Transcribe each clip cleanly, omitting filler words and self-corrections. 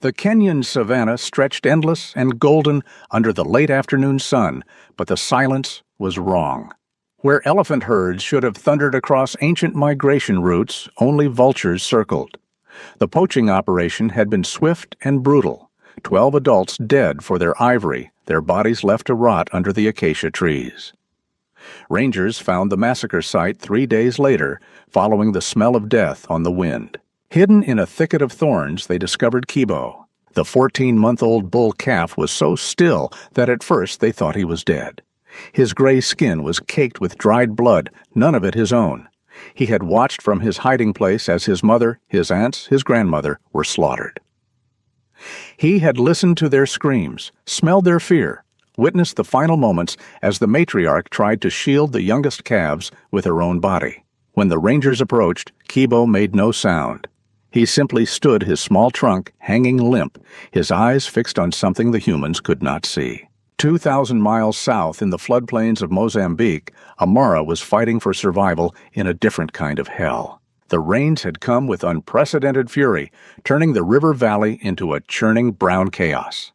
The Kenyan savanna stretched endless and golden under the late afternoon sun, but the silence was wrong. Where elephant herds should have thundered across ancient migration routes, only vultures circled. The poaching operation had been swift and brutal. 12 adults dead for their ivory, their bodies left to rot under the acacia trees. Rangers found the massacre site 3 days later, following the smell of death on the wind. Hidden in a thicket of thorns, they discovered Kibo. The 14-month-old bull calf was so still that at first they thought he was dead. His gray skin was caked with dried blood, none of it his own. He had watched from his hiding place as his mother, his aunts, his grandmother were slaughtered. He had listened to their screams, smelled their fear, witnessed the final moments as the matriarch tried to shield the youngest calves with her own body. When the rangers approached, Kibo made no sound. He simply stood, his small trunk hanging limp, his eyes fixed on something the humans could not see. 2,000 miles south in the floodplains of Mozambique, Amara was fighting for survival in a different kind of hell. The rains had come with unprecedented fury, turning the river valley into a churning brown chaos.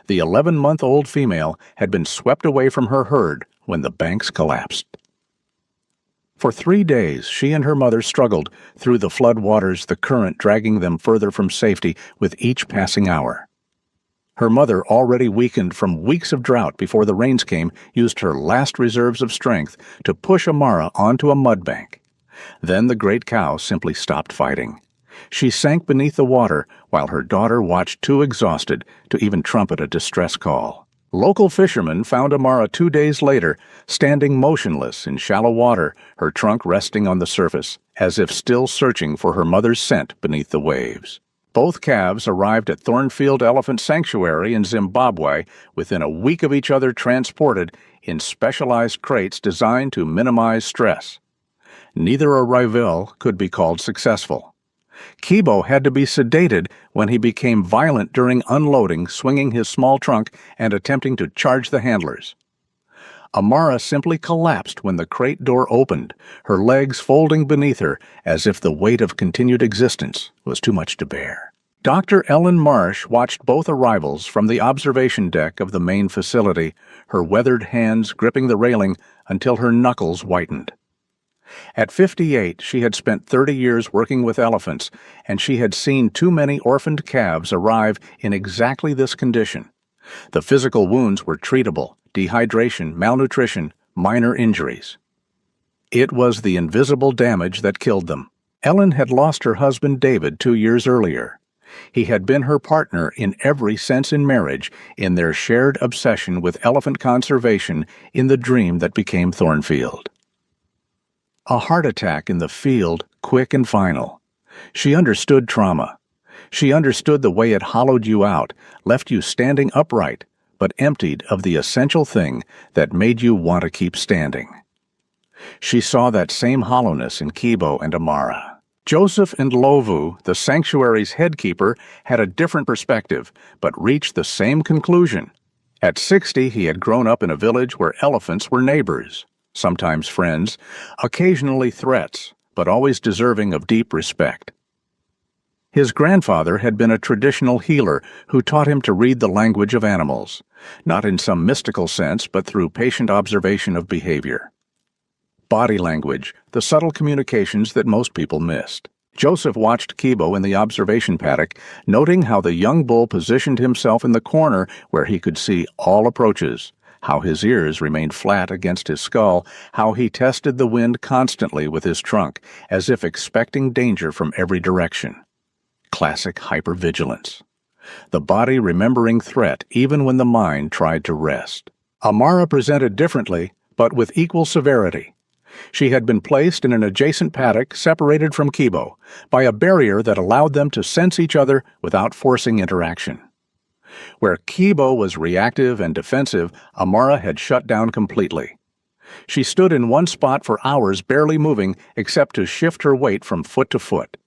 The 11-month-old female had been swept away from her herd when the banks collapsed. For 3 days, she and her mother struggled through the flood waters, the current dragging them further from safety with each passing hour. Her mother, already weakened from weeks of drought before the rains came, used her last reserves of strength to push Amara onto a mud bank. Then the great cow simply stopped fighting. She sank beneath the water while her daughter watched, too exhausted to even trumpet a distress call. Local fishermen found Amara 2 days later, standing motionless in shallow water, her trunk resting on the surface, as if still searching for her mother's scent beneath the waves. Both calves arrived at Thornfield Elephant Sanctuary in Zimbabwe within a week of each other, transported in specialized crates designed to minimize stress. Neither arrival could be called successful. Kibo had to be sedated when he became violent during unloading, swinging his small trunk and attempting to charge the handlers. Amara simply collapsed when the crate door opened, her legs folding beneath her as if the weight of continued existence was too much to bear. Dr. Ellen Marsh watched both arrivals from the observation deck of the main facility, her weathered hands gripping the railing until her knuckles whitened. At 58, she had spent 30 years working with elephants, and she had seen too many orphaned calves arrive in exactly this condition. The physical wounds were treatable: dehydration, malnutrition, minor injuries. It was the invisible damage that killed them. Ellen had lost her husband David 2 years earlier. He had been her partner in every sense in marriage, in their shared obsession with elephant conservation, in the dream that became Thornfield. A heart attack in the field, quick and final. She understood trauma. She understood the way it hollowed you out, left you standing upright, but emptied of the essential thing that made you want to keep standing. She saw that same hollowness in Kibo and Amara. Joseph Ndlovu, the sanctuary's headkeeper, had a different perspective, but reached the same conclusion. At 60, he had grown up in a village where elephants were neighbors, sometimes friends, occasionally threats, but always deserving of deep respect. His grandfather had been a traditional healer who taught him to read the language of animals, not in some mystical sense, but through patient observation of behavior. Body language, the subtle communications that most people missed. Joseph watched Kibo in the observation paddock, noting how the young bull positioned himself in the corner where he could see all approaches, how his ears remained flat against his skull, how he tested the wind constantly with his trunk, as if expecting danger from every direction. Classic hypervigilance. The body remembering threat even when the mind tried to rest. Amara presented differently, but with equal severity. She had been placed in an adjacent paddock separated from Kibo by a barrier that allowed them to sense each other without forcing interaction. Where Kibo was reactive and defensive, Amara had shut down completely. She stood in one spot for hours, barely moving except to shift her weight from foot to foot.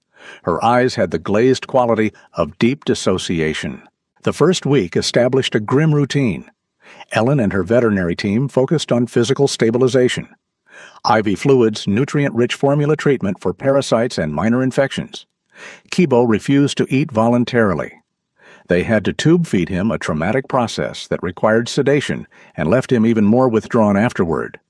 Her eyes had the glazed quality of deep dissociation. The first week established a grim routine. Ellen and her veterinary team focused on physical stabilization. IV fluids, nutrient-rich formula treatment for parasites and minor infections. Kibo refused to eat voluntarily. They had to tube feed him a traumatic process that required sedation and left him even more withdrawn afterward.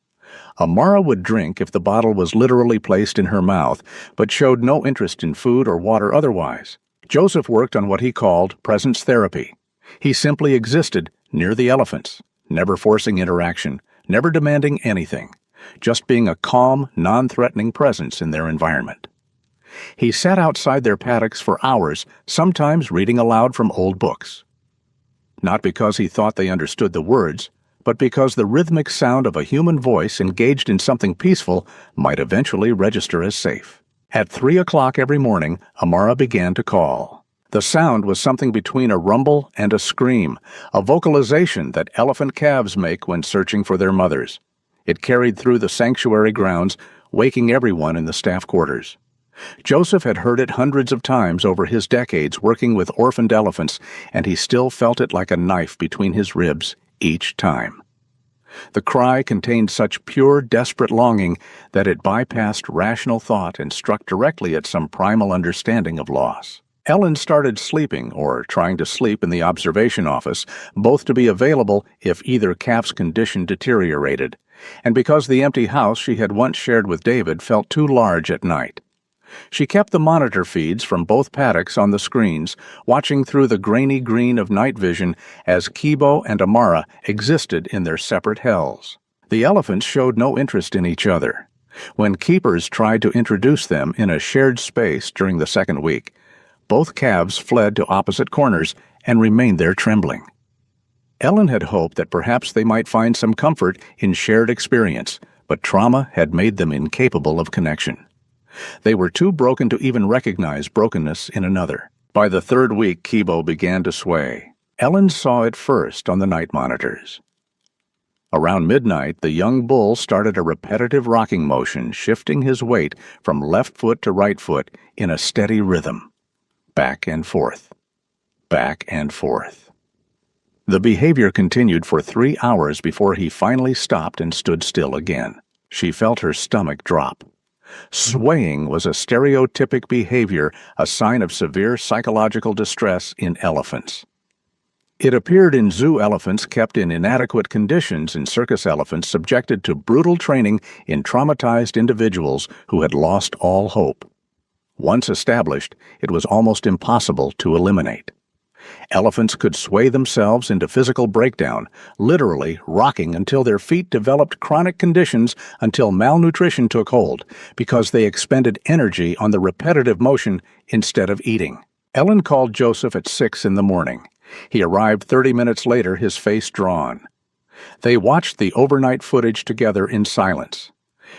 Amara would drink if the bottle was literally placed in her mouth, but showed no interest in food or water otherwise. Joseph worked on what he called presence therapy. He simply existed near the elephants, never forcing interaction, never demanding anything, just being a calm, non-threatening presence in their environment. He sat outside their paddocks for hours, sometimes reading aloud from old books. Not because he thought they understood the words, but because the rhythmic sound of a human voice engaged in something peaceful might eventually register as safe. At 3 o'clock every morning, Amara began to call. The sound was something between a rumble and a scream, a vocalization that elephant calves make when searching for their mothers. It carried through the sanctuary grounds, waking everyone in the staff quarters. Joseph had heard it hundreds of times over his decades working with orphaned elephants, and he still felt it like a knife between his ribs each time. The cry contained such pure, desperate longing that it bypassed rational thought and struck directly at some primal understanding of loss. Ellen started sleeping, or trying to sleep, in the observation office, both to be available if either calf's condition deteriorated, and because the empty house she had once shared with David felt too large at night. She kept the monitor feeds from both paddocks on the screens, watching through the grainy green of night vision as Kibo and Amara existed in their separate hells. The elephants showed no interest in each other. When keepers tried to introduce them in a shared space during the second week, both calves fled to opposite corners and remained there trembling. Ellen had hoped that perhaps they might find some comfort in shared experience, but trauma had made them incapable of connection. They were too broken to even recognize brokenness in another. By the third week, Kibo began to sway. Ellen saw it first on the night monitors. Around midnight, the young bull started a repetitive rocking motion, shifting his weight from left foot to right foot in a steady rhythm. Back and forth. Back and forth. The behavior continued for 3 hours before he finally stopped and stood still again. She felt her stomach drop. Swaying was a stereotypic behavior, a sign of severe psychological distress in elephants. It appeared in zoo elephants kept in inadequate conditions and circus elephants subjected to brutal training in traumatized individuals who had lost all hope. Once established, it was almost impossible to eliminate. Elephants could sway themselves into physical breakdown, literally rocking until their feet developed chronic conditions until malnutrition took hold, because they expended energy on the repetitive motion instead of eating. Ellen called Joseph at 6 in the morning. He arrived 30 minutes later, his face drawn. They watched the overnight footage together in silence.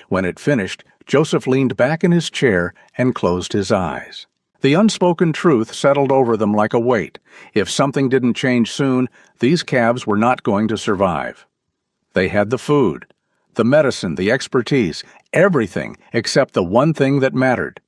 When it finished, Joseph leaned back in his chair and closed his eyes. The unspoken truth settled over them like a weight. If something didn't change soon, these calves were not going to survive. They had the food, the medicine, the expertise, everything except the one thing that mattered.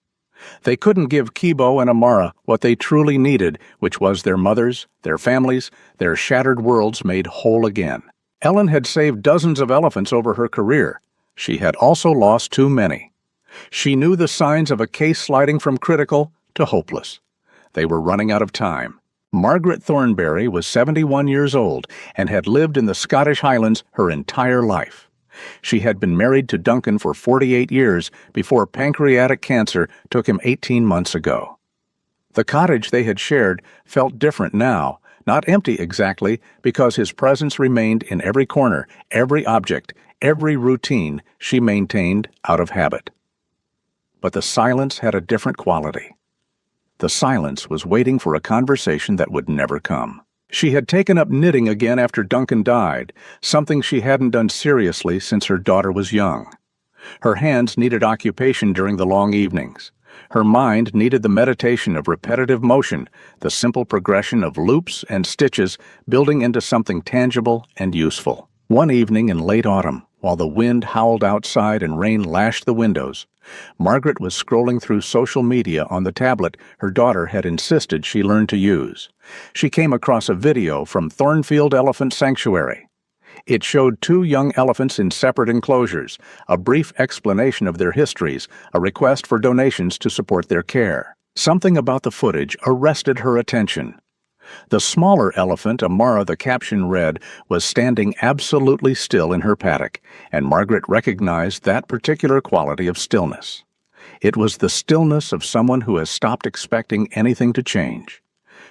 They couldn't give Kibo and Amara what they truly needed, which was their mothers, their families, their shattered worlds made whole again. Ellen had saved dozens of elephants over her career. She had also lost too many. She knew the signs of a case sliding from critical to hopeless. They were running out of time. Margaret Thornberry was 71 years old and had lived in the Scottish Highlands her entire life. She had been married to Duncan for 48 years before pancreatic cancer took him 18 months ago. The cottage they had shared felt different now, not empty exactly, because his presence remained in every corner, every object, every routine she maintained out of habit. But the silence had a different quality. The silence was waiting for a conversation that would never come. She had taken up knitting again after Duncan died, something she hadn't done seriously since her daughter was young. Her hands needed occupation during the long evenings. Her mind needed the meditation of repetitive motion, the simple progression of loops and stitches building into something tangible and useful. One evening in late autumn, while the wind howled outside and rain lashed the windows, Margaret was scrolling through social media on the tablet her daughter had insisted she learn to use. She came across a video from Thornfield Elephant Sanctuary. It showed 2 young elephants in separate enclosures, a brief explanation of their histories, a request for donations to support their care. Something about the footage arrested her attention. The smaller elephant, Amara, the caption read, was standing absolutely still in her paddock, and Margaret recognized that particular quality of stillness. It was the stillness of someone who has stopped expecting anything to change.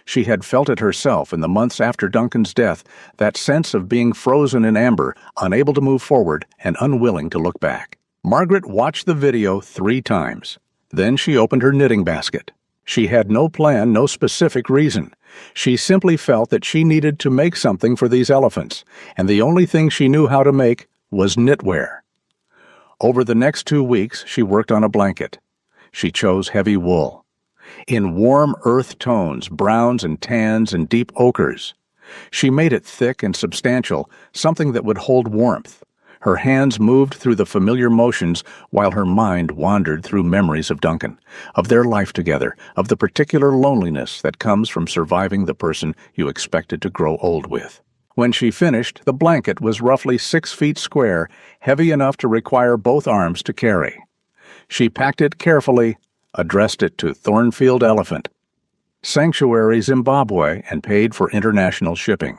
She had felt it herself in the months after Duncan's death, that sense of being frozen in amber, unable to move forward and unwilling to look back. Margaret watched the video 3 times. Then she opened her knitting basket. She had no plan, no specific reason. She simply felt that she needed to make something for these elephants, and the only thing she knew how to make was knitwear. Over the next 2 weeks, she worked on a blanket. She chose heavy wool. In warm earth tones, browns and tans and deep ochres. She made it thick and substantial, something that would hold warmth. Her hands moved through the familiar motions while her mind wandered through memories of Duncan, of their life together, of the particular loneliness that comes from surviving the person you expected to grow old with. When she finished, the blanket was roughly 6 feet square, heavy enough to require both arms to carry. She packed it carefully, addressed it to Thornfield Elephant, Sanctuary, Zimbabwe, and paid for international shipping.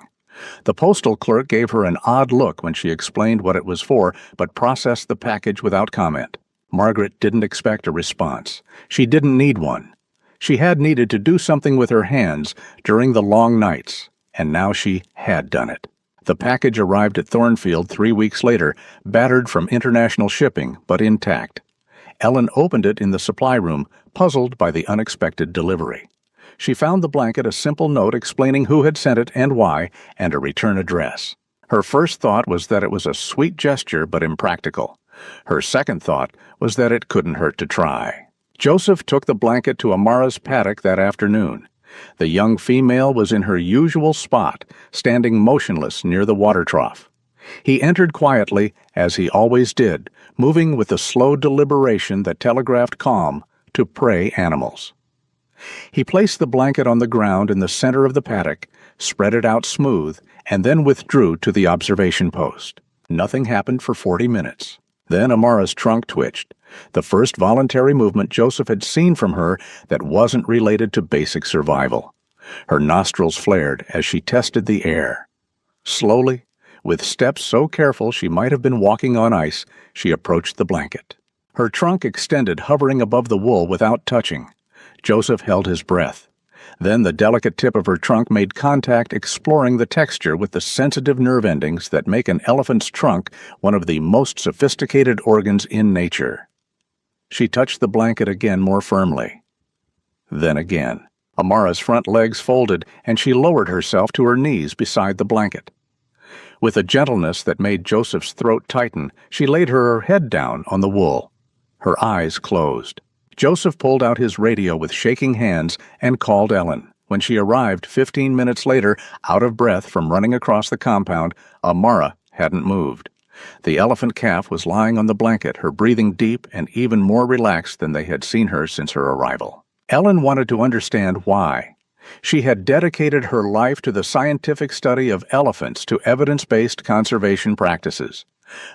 The postal clerk gave her an odd look when she explained what it was for, but processed the package without comment. Margaret didn't expect a response. She didn't need one. She had needed to do something with her hands during the long nights, and now she had done it. The package arrived at Thornfield 3 weeks later, battered from international shipping, but intact. Ellen opened it in the supply room, puzzled by the unexpected delivery. She found the blanket a simple note explaining who had sent it and why, and a return address. Her first thought was that it was a sweet gesture but impractical. Her second thought was that it couldn't hurt to try. Joseph took the blanket to Amara's paddock that afternoon. The young female was in her usual spot, standing motionless near the water trough. He entered quietly, as he always did, moving with the slow deliberation that telegraphed calm to prey animals. He placed the blanket on the ground in the center of the paddock, spread it out smooth, and then withdrew to the observation post. Nothing happened for 40 minutes. Then Amara's trunk twitched, the first voluntary movement Joseph had seen from her that wasn't related to basic survival. Her nostrils flared as she tested the air. Slowly, with steps so careful she might have been walking on ice, she approached the blanket. Her trunk extended, hovering above the wool without touching. Joseph held his breath. Then the delicate tip of her trunk made contact, exploring the texture with the sensitive nerve endings that make an elephant's trunk one of the most sophisticated organs in nature. She touched the blanket again more firmly. Then again. Amara's front legs folded, and she lowered herself to her knees beside the blanket. With a gentleness that made Joseph's throat tighten, she laid her head down on the wool. Her eyes closed. Joseph pulled out his radio with shaking hands and called Ellen. When she arrived 15 minutes later, out of breath from running across the compound, Amara hadn't moved. The elephant calf was lying on the blanket, her breathing deep and even more relaxed than they had seen her since her arrival. Ellen wanted to understand why. She had dedicated her life to the scientific study of elephants, to evidence-based conservation practices.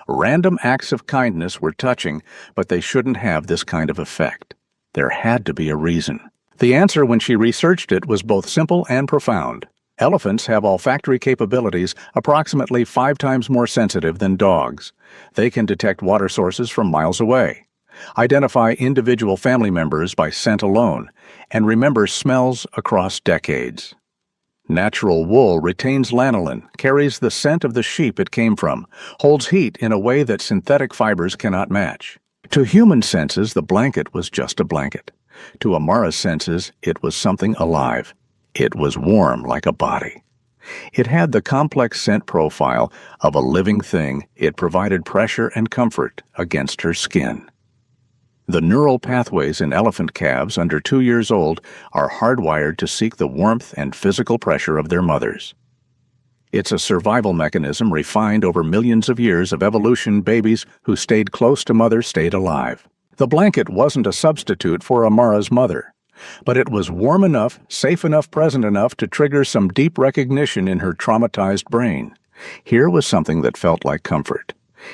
Random acts of kindness were touching, but they shouldn't have this kind of effect. There had to be a reason. The answer, when she researched it, was both simple and profound. Elephants have olfactory capabilities approximately 5 times more sensitive than dogs. They can detect water sources from miles away, identify individual family members by scent alone, and remember smells across decades. Natural wool retains lanolin, carries the scent of the sheep it came from, holds heat in a way that synthetic fibers cannot match. To human senses, the blanket was just a blanket. To Amara's senses, it was something alive. It was warm like a body. It had the complex scent profile of a living thing. It provided pressure and comfort against her skin. The neural pathways in elephant calves under 2 years old are hardwired to seek the warmth and physical pressure of their mothers. It's a survival mechanism refined over millions of years of evolution. Babies who stayed close to mother stayed alive. The blanket wasn't a substitute for Amara's mother, but it was warm enough, safe enough, present enough to trigger some deep recognition in her traumatized brain. Here was something that felt like comfort.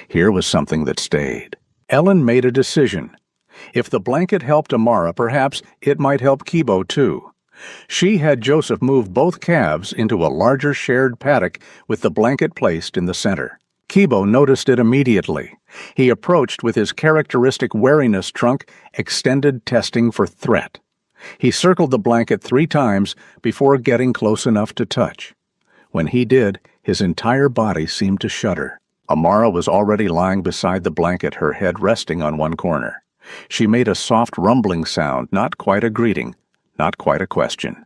Here was something that stayed. Ellen made a decision. If the blanket helped Amara, perhaps it might help Kibo too. She had Joseph move both calves into a larger shared paddock with the blanket placed in the center. Kibo noticed it immediately. He approached with his characteristic wariness trunk extended, testing for threat. He circled the blanket 3 times before getting close enough to touch. When he did, his entire body seemed to shudder. Amara was already lying beside the blanket, her head resting on one corner. She made a soft rumbling sound, not quite a greeting, not quite a question.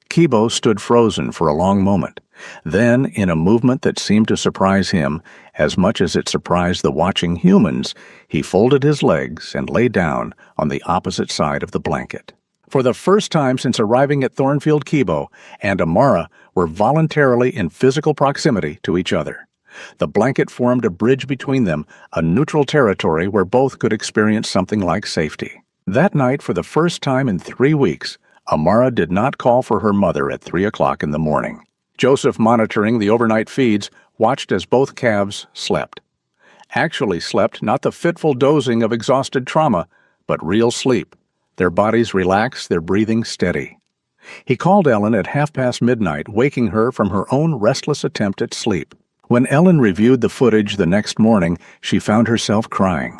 Kibo stood frozen for a long moment. Then, in a movement that seemed to surprise him as much as it surprised the watching humans, he folded his legs and lay down on the opposite side of the blanket. For the first time since arriving at Thornfield, Kibo and Amara were voluntarily in physical proximity to each other. The blanket formed a bridge between them, a neutral territory where both could experience something like safety. That night, for the first time in 3 weeks, Amara did not call for her mother at 3 o'clock in the morning. Joseph, monitoring the overnight feeds, watched as both calves slept. Actually slept, not the fitful dozing of exhausted trauma, but real sleep. Their bodies relaxed, their breathing steady. He called Ellen at midnight, waking her from her own restless attempt at sleep. When Ellen reviewed the footage the next morning, she found herself crying.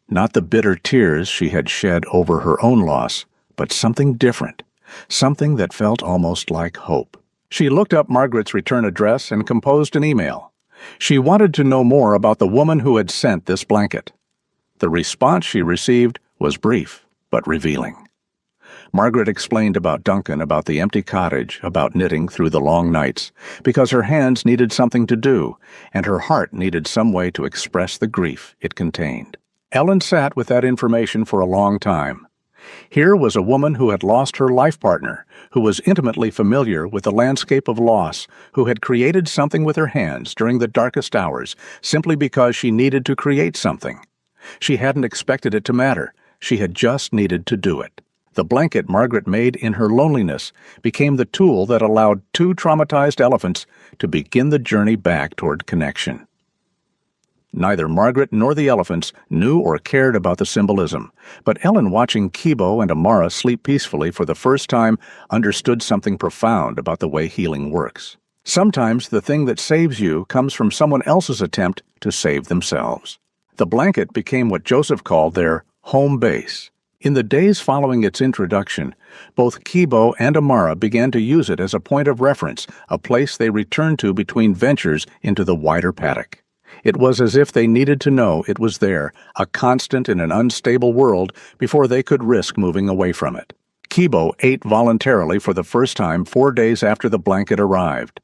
Not the bitter tears she had shed over her own loss, but something different, something that felt almost like hope. She looked up Margaret's return address and composed an email. She wanted to know more about the woman who had sent this blanket. The response she received was brief, but revealing. Margaret explained about Duncan, about the empty cottage, about knitting through the long nights, because her hands needed something to do, and her heart needed some way to express the grief it contained. Ellen sat with that information for a long time. Here was a woman who had lost her life partner, who was intimately familiar with the landscape of loss, who had created something with her hands during the darkest hours, simply because she needed to create something. She hadn't expected it to matter. She had just needed to do it. The blanket Margaret made in her loneliness became the tool that allowed 2 traumatized elephants to begin the journey back toward connection. Neither Margaret nor the elephants knew or cared about the symbolism, but Ellen, watching Kibo and Amara sleep peacefully for the first time, understood something profound about the way healing works. Sometimes the thing that saves you comes from someone else's attempt to save themselves. The blanket became what Joseph called their home base. In the days following its introduction, both Kibo and Amara began to use it as a point of reference, a place they returned to between ventures into the wider paddock. It was as if they needed to know it was there, a constant in an unstable world, before they could risk moving away from it. Kibo ate voluntarily for the first time 4 days after the blanket arrived.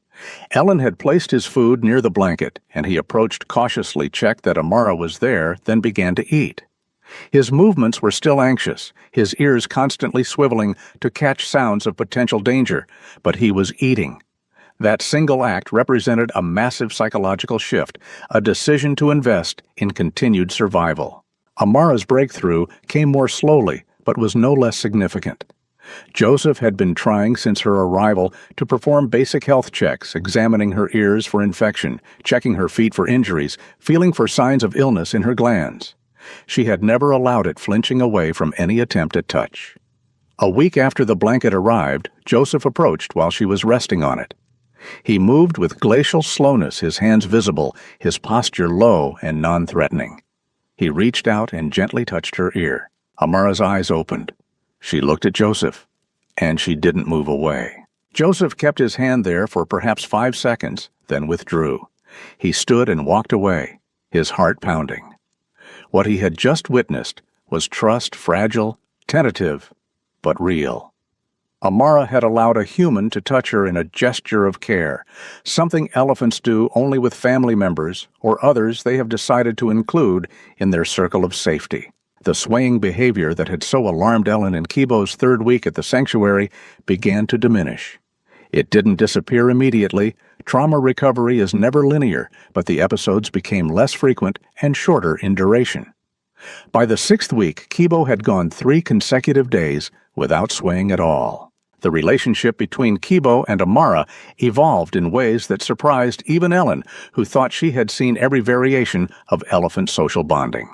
Ellen had placed his food near the blanket, and he approached cautiously, checked that Amara was there, then began to eat. His movements were still anxious, his ears constantly swiveling to catch sounds of potential danger, but he was eating. That single act represented a massive psychological shift, a decision to invest in continued survival. Amara's breakthrough came more slowly, but was no less significant. Joseph had been trying since her arrival to perform basic health checks, examining her ears for infection, checking her feet for injuries, feeling for signs of illness in her glands. She had never allowed it, flinching away from any attempt at touch. A week after the blanket arrived, Joseph approached while she was resting on it. He moved with glacial slowness, his hands visible, his posture low and non-threatening. He reached out and gently touched her ear. Amara's eyes opened. She looked at Joseph, and she didn't move away. Joseph kept his hand there for perhaps 5 seconds, then withdrew. He stood and walked away, his heart pounding. What he had just witnessed was trust, fragile, tentative, but real. Amara had allowed a human to touch her in a gesture of care, something elephants do only with family members or others they have decided to include in their circle of safety. The swaying behavior that had so alarmed Ellen in Kibo's 3rd week at the sanctuary began to diminish. It didn't disappear immediately. Trauma recovery is never linear, but the episodes became less frequent and shorter in duration. By the 6th week, Kibo had gone 3 consecutive days without swaying at all. The relationship between Kibo and Amara evolved in ways that surprised even Ellen, who thought she had seen every variation of elephant social bonding.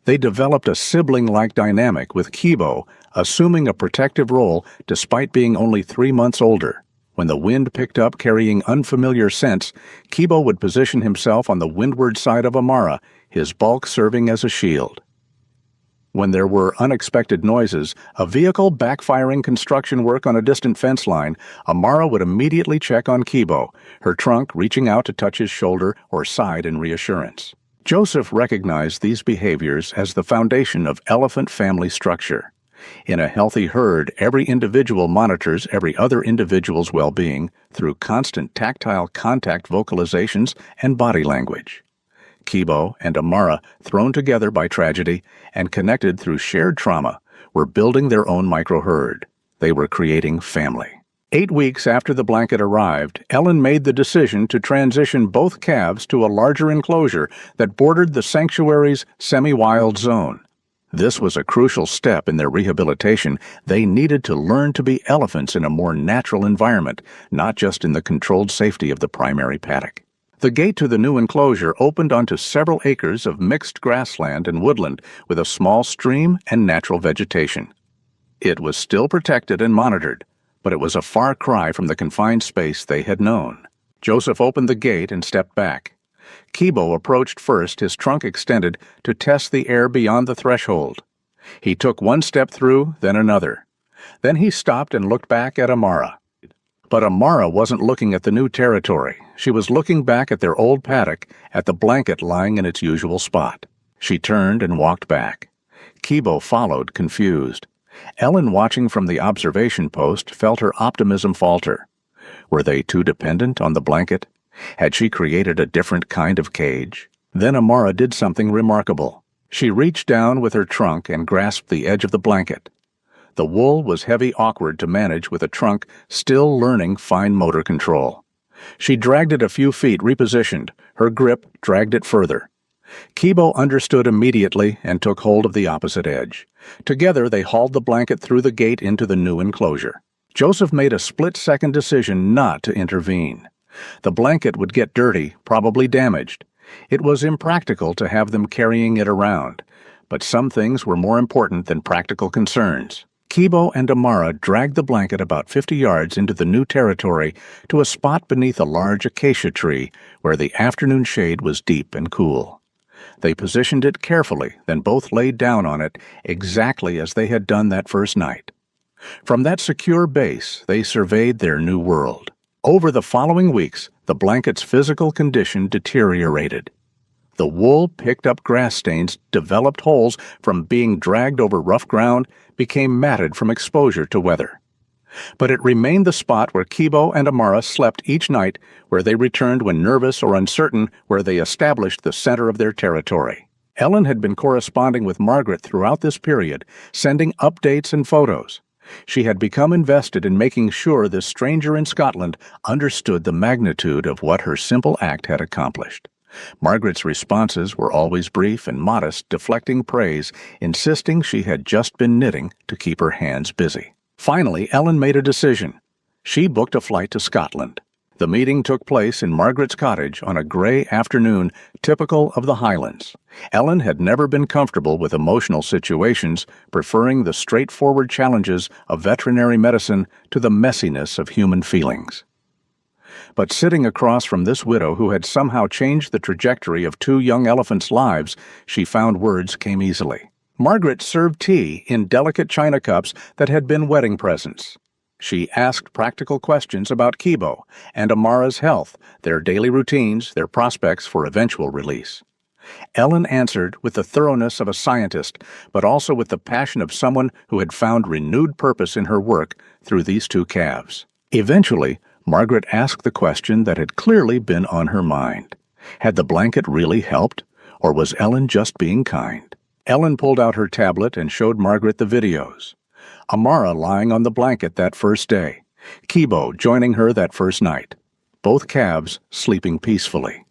They developed a sibling-like dynamic, with Kibo assuming a protective role despite being only 3 months older. When the wind picked up carrying unfamiliar scents, Kibo would position himself on the windward side of Amara, his bulk serving as a shield. When there were unexpected noises, a vehicle backfiring construction work on a distant fence line, Amara would immediately check on Kibo, her trunk reaching out to touch his shoulder or side in reassurance. Joseph recognized these behaviors as the foundation of elephant family structure. In a healthy herd, every individual monitors every other individual's well-being through constant tactile contact vocalizations and body language. Kibo and Amara, thrown together by tragedy and connected through shared trauma, were building their own micro-herd. They were creating family. 8 weeks after the blanket arrived, Ellen made the decision to transition both calves to a larger enclosure that bordered the sanctuary's semi-wild zone. This was a crucial step in their rehabilitation. They needed to learn to be elephants in a more natural environment, not just in the controlled safety of the primary paddock. The gate to the new enclosure opened onto several acres of mixed grassland and woodland with a small stream and natural vegetation. It was still protected and monitored, but it was a far cry from the confined space they had known. Joseph opened the gate and stepped back. Kibo approached first, his trunk extended to test the air beyond the threshold. He took one step through, then another. Then he stopped and looked back at Amara. But Amara wasn't looking at the new territory. She was looking back at their old paddock, at the blanket lying in its usual spot. She turned and walked back. Kibo followed, confused. Ellen, watching from the observation post, felt her optimism falter. Were they too dependent on the blanket? Had she created a different kind of cage? Then Amara did something remarkable. She reached down with her trunk and grasped the edge of the blanket. The wool was heavy, awkward to manage with a trunk still learning fine motor control. She dragged it a few feet, repositioned. Her grip dragged it further. Kibo understood immediately and took hold of the opposite edge. Together they hauled the blanket through the gate into the new enclosure. Joseph made a split-second decision not to intervene. The blanket would get dirty, probably damaged. It was impractical to have them carrying it around, but some things were more important than practical concerns. Kibo and Amara dragged the blanket about 50 yards into the new territory to a spot beneath a large acacia tree where the afternoon shade was deep and cool. They positioned it carefully, then both laid down on it exactly as they had done that first night. From that secure base, they surveyed their new world. Over the following weeks, the blanket's physical condition deteriorated. The wool picked up grass stains, developed holes from being dragged over rough ground, became matted from exposure to weather. But it remained the spot where Kibo and Amara slept each night, where they returned when nervous or uncertain, where they established the center of their territory. Ellen had been corresponding with Margaret throughout this period, sending updates and photos. She had become invested in making sure this stranger in Scotland understood the magnitude of what her simple act had accomplished. Margaret's responses were always brief and modest, deflecting praise, insisting she had just been knitting to keep her hands busy. Finally, Ellen made a decision. She booked a flight to Scotland. The meeting took place in Margaret's cottage on a gray afternoon typical of the Highlands. Ellen had never been comfortable with emotional situations, preferring the straightforward challenges of veterinary medicine to the messiness of human feelings. But sitting across from this widow who had somehow changed the trajectory of 2 young elephants' lives, she found words came easily. Margaret served tea in delicate china cups that had been wedding presents. She asked practical questions about Kibo and Amara's health, their daily routines, their prospects for eventual release. Ellen answered with the thoroughness of a scientist, but also with the passion of someone who had found renewed purpose in her work through these 2 calves. Eventually, Margaret asked the question that had clearly been on her mind. Had the blanket really helped, or was Ellen just being kind? Ellen pulled out her tablet and showed Margaret the videos. Amara lying on the blanket that first day, Kibo joining her that first night, both calves sleeping peacefully.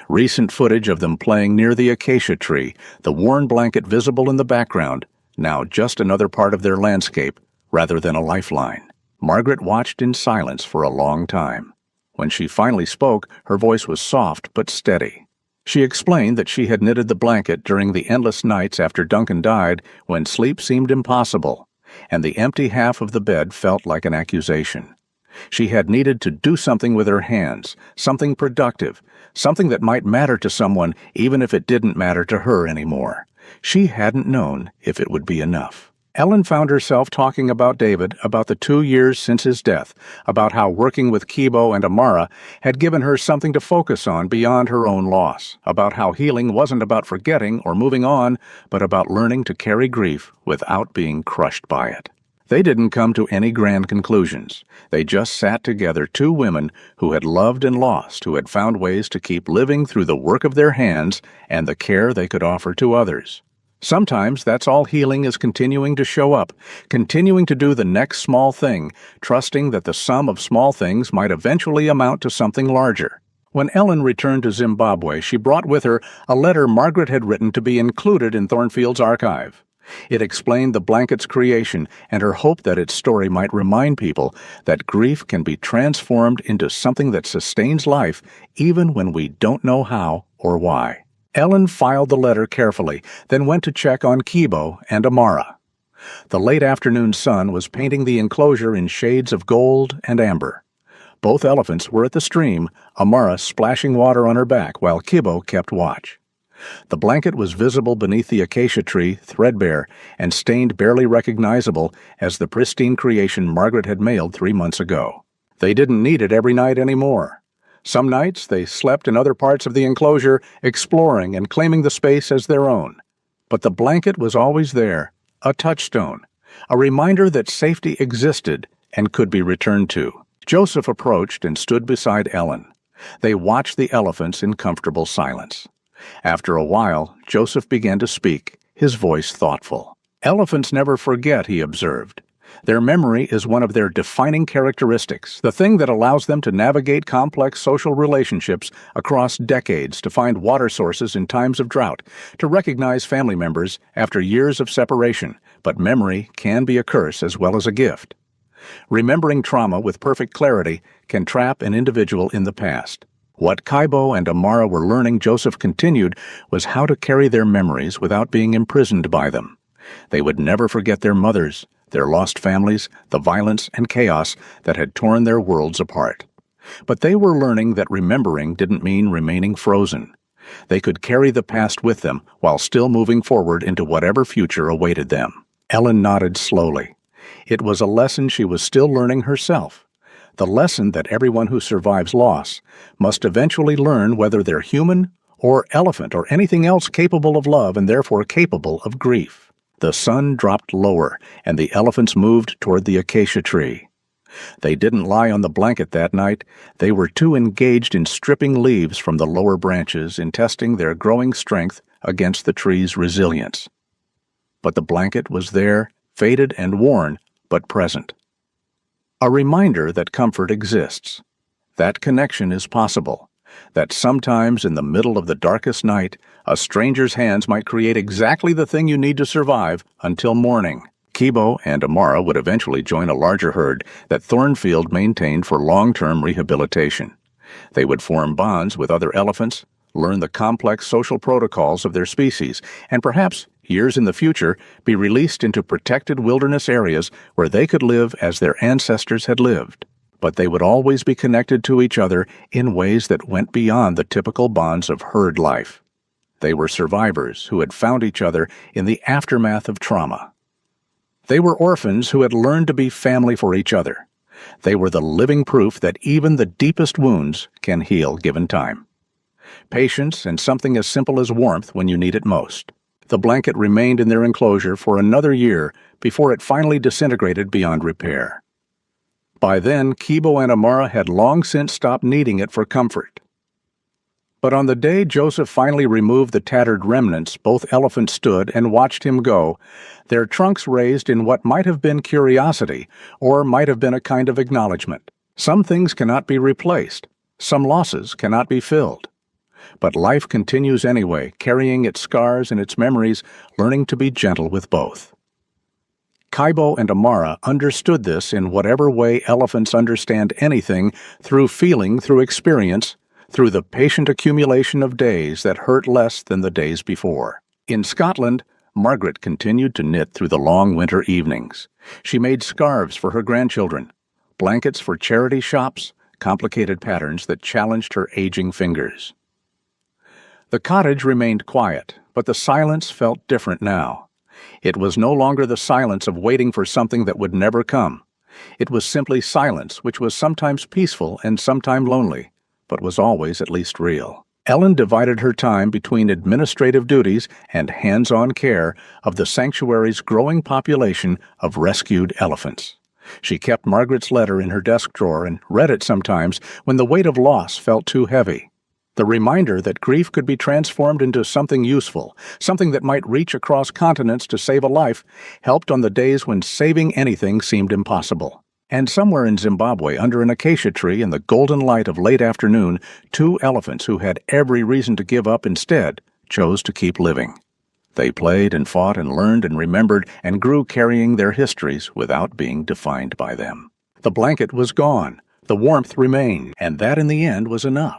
Recent footage of them playing near the acacia tree, the worn blanket visible in the background, now just another part of their landscape rather than a lifeline. Margaret watched in silence for a long time. When she finally spoke, her voice was soft but steady. She explained that she had knitted the blanket during the endless nights after Duncan died when sleep seemed impossible. and the empty half of the bed felt like an accusation. She had needed to do something with her hands, something productive, something that might matter to someone even if it didn't matter to her anymore. She hadn't known if it would be enough. Ellen found herself talking about David, about the 2 years since his death, about how working with Kibo and Amara had given her something to focus on beyond her own loss, about how healing wasn't about forgetting or moving on, but about learning to carry grief without being crushed by it. They didn't come to any grand conclusions. They just sat together, two women who had loved and lost, who had found ways to keep living through the work of their hands and the care they could offer to others. Sometimes that's all healing is, continuing to show up, continuing to do the next small thing, trusting that the sum of small things might eventually amount to something larger. When Ellen returned to Zimbabwe, she brought with her a letter Margaret had written to be included in Thornfield's archive. It explained the blanket's creation and her hope that its story might remind people that grief can be transformed into something that sustains life even when we don't know how or why. Ellen filed the letter carefully, then went to check on Kibo and Amara. The late afternoon sun was painting the enclosure in shades of gold and amber. Both elephants were at the stream, Amara splashing water on her back while Kibo kept watch. The blanket was visible beneath the acacia tree, threadbare, and stained barely recognizable as the pristine creation Margaret had mailed 3 months ago. They didn't need it every night anymore. Some nights they slept in other parts of the enclosure, exploring and claiming the space as their own. But the blanket was always there, a touchstone, a reminder that safety existed and could be returned to. Joseph approached and stood beside Ellen. They watched the elephants in comfortable silence. After a while, Joseph began to speak, his voice thoughtful. "Elephants never forget," he observed. "Their memory is one of their defining characteristics, the thing that allows them to navigate complex social relationships across decades, to find water sources in times of drought, to recognize family members after years of separation. But memory can be a curse as well as a gift. Remembering trauma with perfect clarity can trap an individual in the past. What Kibo and Amara were learning," Joseph continued, "was how to carry their memories without being imprisoned by them. They would never forget their mothers, their lost families, the violence and chaos that had torn their worlds apart. But they were learning that remembering didn't mean remaining frozen. They could carry the past with them while still moving forward into whatever future awaited them." Ellen nodded slowly. It was a lesson she was still learning herself. The lesson that everyone who survives loss must eventually learn whether they're human or elephant or anything else capable of love and therefore capable of grief. The sun dropped lower, and the elephants moved toward the acacia tree. They didn't lie on the blanket that night. They were too engaged in stripping leaves from the lower branches, in testing their growing strength against the tree's resilience. But the blanket was there, faded and worn, but present. A reminder that comfort exists, that connection is possible, that sometimes in the middle of the darkest night, a stranger's hands might create exactly the thing you need to survive until morning. Kibo and Amara would eventually join a larger herd that Thornfield maintained for long-term rehabilitation. They would form bonds with other elephants, learn the complex social protocols of their species, and perhaps, years in the future, be released into protected wilderness areas where they could live as their ancestors had lived. But they would always be connected to each other in ways that went beyond the typical bonds of herd life. They were survivors who had found each other in the aftermath of trauma. They were orphans who had learned to be family for each other. They were the living proof that even the deepest wounds can heal given time. Patience and something as simple as warmth when you need it most. The blanket remained in their enclosure for another year before it finally disintegrated beyond repair. By then, Kibo and Amara had long since stopped needing it for comfort. But on the day Joseph finally removed the tattered remnants, both elephants stood and watched him go, their trunks raised in what might have been curiosity or might have been a kind of acknowledgement. Some things cannot be replaced. Some losses cannot be filled. But life continues anyway, carrying its scars and its memories, learning to be gentle with both. Kibo and Amara understood this in whatever way elephants understand anything, through feeling, through experience, through the patient accumulation of days that hurt less than the days before. In Scotland, Margaret continued to knit through the long winter evenings. She made scarves for her grandchildren, blankets for charity shops, complicated patterns that challenged her aging fingers. The cottage remained quiet, but the silence felt different now. It was no longer the silence of waiting for something that would never come. It was simply silence, which was sometimes peaceful and sometimes lonely, but was always at least real. Ellen divided her time between administrative duties and hands-on care of the sanctuary's growing population of rescued elephants. She kept Margaret's letter in her desk drawer and read it sometimes when the weight of loss felt too heavy. The reminder that grief could be transformed into something useful, something that might reach across continents to save a life, helped on the days when saving anything seemed impossible. And somewhere in Zimbabwe, under an acacia tree in the golden light of late afternoon, 2 elephants who had every reason to give up instead chose to keep living. They played and fought and learned and remembered and grew carrying their histories without being defined by them. The blanket was gone, the warmth remained, and that in the end was enough.